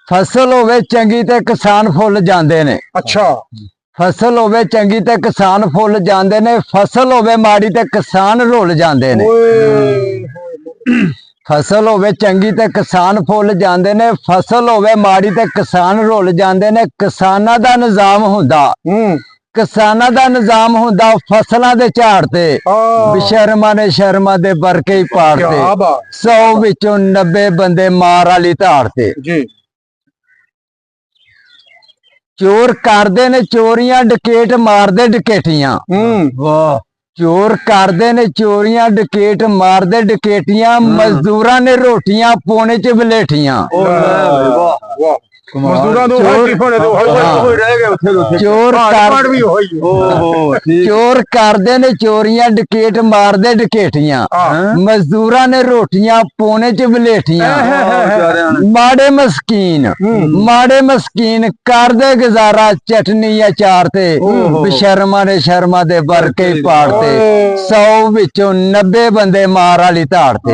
फसल होवे चंगी ते किसान फुल जांदे ने। अच्छा फसल होवे चंगी ते किसान फुल जांदे ने, फसल होवे माड़ी ते किसान रुल जांदे ने। फसल होवे चंगी ते किसान फुल जांदे ने, फसल होवे माड़ी ते किसान रुल जांदे ने। किसानां दा निजाम हुंदा, किसानां दा निजाम हुंदा फसलां दे झाड़ ते, बेशर्मा ने शर्मा दे बरके ही पाड़ते। 100 विचों 90 बंदे मार वाली धाड़ ते। चोर करदे ने चोरियां, डकैत मारदे डकैतियां। वाह। चोर करदे ने चोरियां, डकैत मारदे डकैतियां। मजदूरां ने रोटियां पौने च बलेठियां। चोर करदे ने चोरियां, डकैत मारदे डकैतियां। मजदूरां ने रोटियां पौने च बलेठियां। माड़े मस्कीन करदे गुजारा चटनी अचार ते। बेशर्मा ने शर्मा दे बरके पाड़ते। 100 विचों 90 बंदे मार वाली धाड़ ते।